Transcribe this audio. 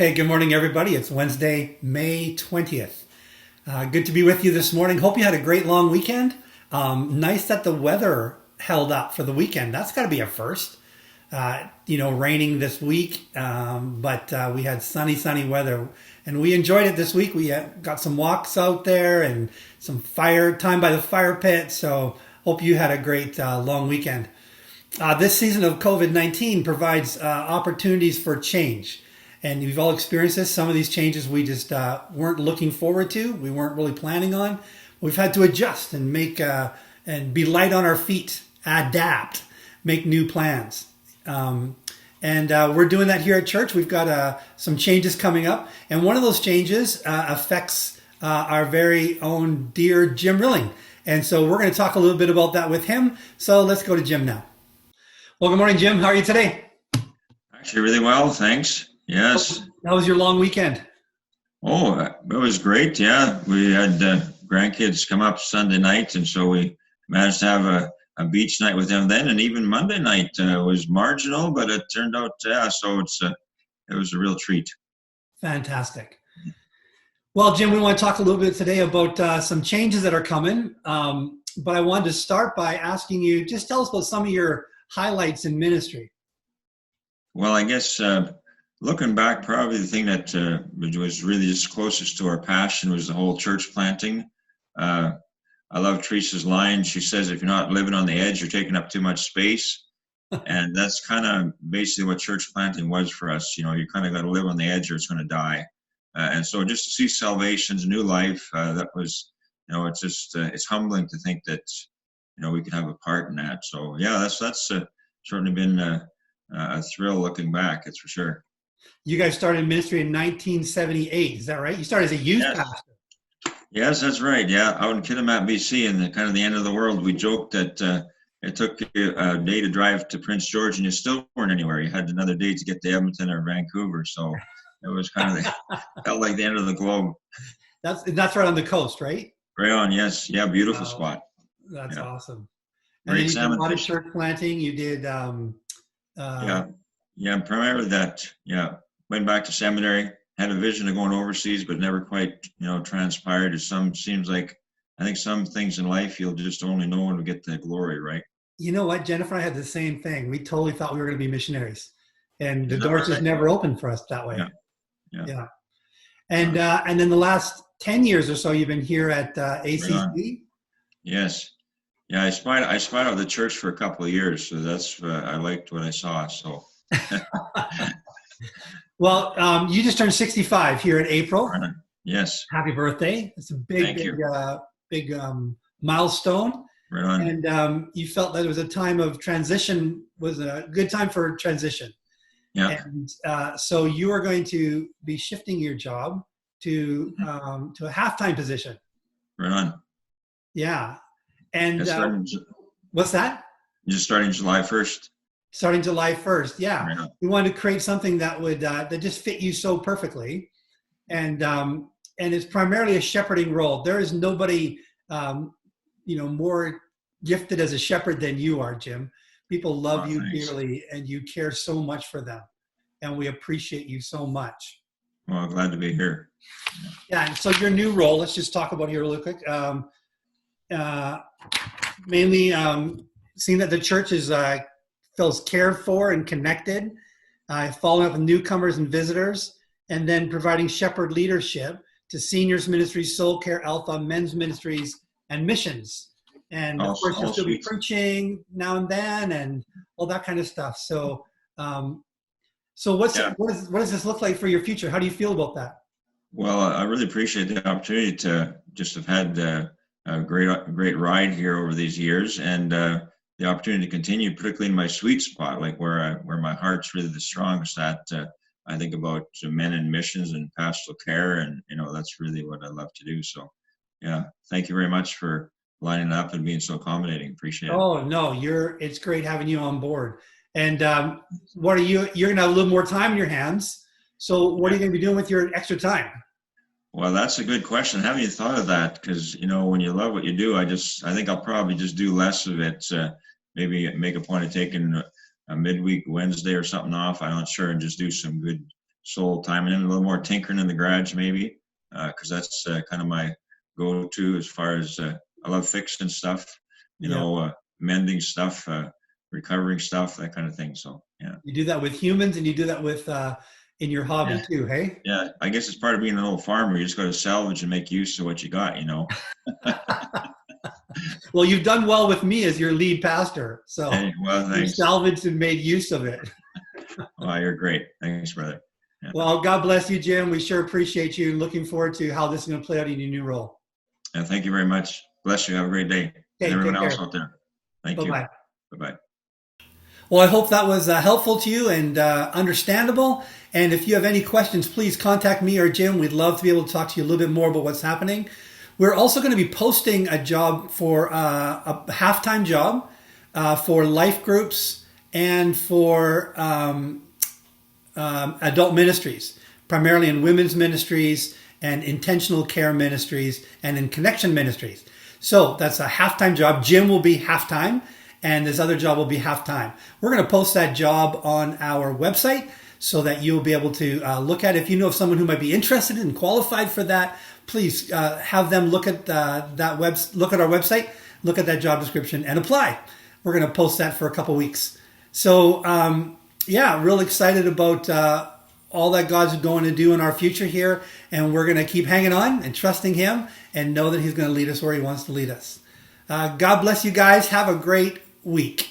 Hey, good morning, everybody. It's Wednesday, May 20th. Good to be with you this morning. Hope you had a great long weekend. Nice that the weather held up for the weekend. That's got to be a first. Raining this week, but we had sunny weather, and we enjoyed it this week. We got some walks out there and some fire time by the fire pit. So hope you had a great long weekend. This season of COVID-19 provides opportunities for change. And we've all experienced this. Some of these changes we just weren't looking forward to. We weren't really planning on. We've had to adjust and make and be light on our feet, adapt, make new plans. And we're doing that here at church. We've got some changes coming up. And one of those changes affects our very own dear Jim Rilling. And so we're going to talk a little bit about that with him. So let's go to Jim now. Well, good morning, Jim. How are you today? Actually, really well, thanks. Yes. How was your long weekend? Oh, it was great. Yeah, we had grandkids come up Sunday night, and so we managed to have a beach night with them then. And even Monday night was marginal, but it turned out, so it was a real treat. Fantastic. Well, Jim, we want to talk a little bit today about some changes that are coming. But I wanted to start by asking you, just tell us about some of your highlights in ministry. Well, I guess looking back, probably the thing that was really just closest to our passion was the whole church planting. I love Teresa's line. She says, if you're not living on the edge, you're taking up too much space. And that's kind of basically what church planting was for us. You know, you kind of got to live on the edge or it's going to die. And so just to see salvation's new life, that was, it's just, it's humbling to think that, we could have a part in that. So yeah, that's certainly been a thrill looking back, it's for sure. You guys started ministry in 1978, is that right? You started as a youth pastor. Yes, that's right. Yeah, out in Kitimat, BC, in the kind of the end of the world. We joked that it took you a day to drive to Prince George, and you still weren't anywhere. You had another day to get to Edmonton or Vancouver, so it was kind of felt like the end of the globe. That's right on the coast, right? Right on. Yes. Yeah. Beautiful spot. That's awesome. And then you did a lot of church planting. You did. Yeah, primarily that. Yeah, went back to seminary, had a vision of going overseas, but never quite, transpired. Seems like, I think some things in life you'll just only know when we get the glory, right? You know what, Jennifer and I had the same thing. We totally thought we were going to be missionaries, and the doors just never opened for us that way. Yeah. And then the last 10 years or so, you've been here at ACC. Yes. Yeah, I spied out the church for a couple of years, so that's I liked what I saw. So. Well, you just turned 65 here in April. Yes. Happy birthday! It's a big milestone. Right on. And you felt that it was a time of transition, was a good time for transition. Yeah. And so you are going to be shifting your job to a half-time position. Right on. Yeah. And what's that? Just starting July 1st. Starting July 1st, yeah. Right on. We wanted to create something that would that just fit you so perfectly, and it's primarily a shepherding role. There is nobody more gifted as a shepherd than you are, Jim. People love you dearly, and you care so much for them, and we appreciate you so much. Well, glad to be here. Yeah, and so your new role, let's just talk about here real quick. Mainly seeing that the church feels cared for and connected, following up with newcomers and visitors, and then providing shepherd leadership to seniors ministries, soul care, alpha, men's ministries, and missions. And of course, you'll still be preaching now and then, and all that kind of stuff. So, what does this look like for your future? How do you feel about that? Well, I really appreciate the opportunity to just have had a great ride here over these years, and the opportunity to continue, particularly in my sweet spot, like where my heart's really the strongest at. I think about men in missions and pastoral care, and that's really what I love to do. So, yeah, thank you very much for lining up and being so accommodating. Appreciate it. Oh no, it's great having you on board. And what are you're gonna have a little more time in your hands. So what are you gonna be doing with your extra time? Well, that's a good question. Haven't you thought of that? Because when you love what you do, I think I'll probably just do less of it. Maybe make a point of taking a midweek Wednesday or something off. I'm not sure, and just do some good soul time, and then a little more tinkering in the garage maybe, because that's kind of my go-to as far as I love fixing stuff, Yeah. mending stuff, recovering stuff, that kind of thing. So yeah, You do that with humans, and you do that with in your hobby yeah, too, hey? yeah. I guess it's part of being an old farmer. You just got to salvage and make use of what you got. Well, you've done well with me as your lead pastor. So Hey, well, you've thanks. salvaged and made use of it. Well, you're great. Thanks, brother. Yeah. Well, God bless you, Jim. We sure appreciate you and looking forward to how this is going to play out in your new role. And thank you very much. Bless you. Have a great day. And Okay, everyone take else care. out there. Thank you. Bye-bye. Bye-bye. Well, I hope that was helpful to you and understandable. And if you have any questions, please contact me or Jim. We'd love to be able to talk to you a little bit more about what's happening. We're also going to be posting a job for a halftime job for life groups and for adult ministries, primarily in women's ministries and intentional care ministries and in connection ministries. So that's a halftime job. Jim will be halftime, and this other job will be halftime. We're going to post that job on our website so that you'll be able to look at it. If you know of someone who might be interested and qualified for that, please have them look at look at our website, look at that job description, and apply. We're going to post that for a couple weeks. So yeah, real excited about all that God's going to do in our future here, and we're going to keep hanging on and trusting Him and know that He's going to lead us where He wants to lead us. God bless you guys. Have a great week.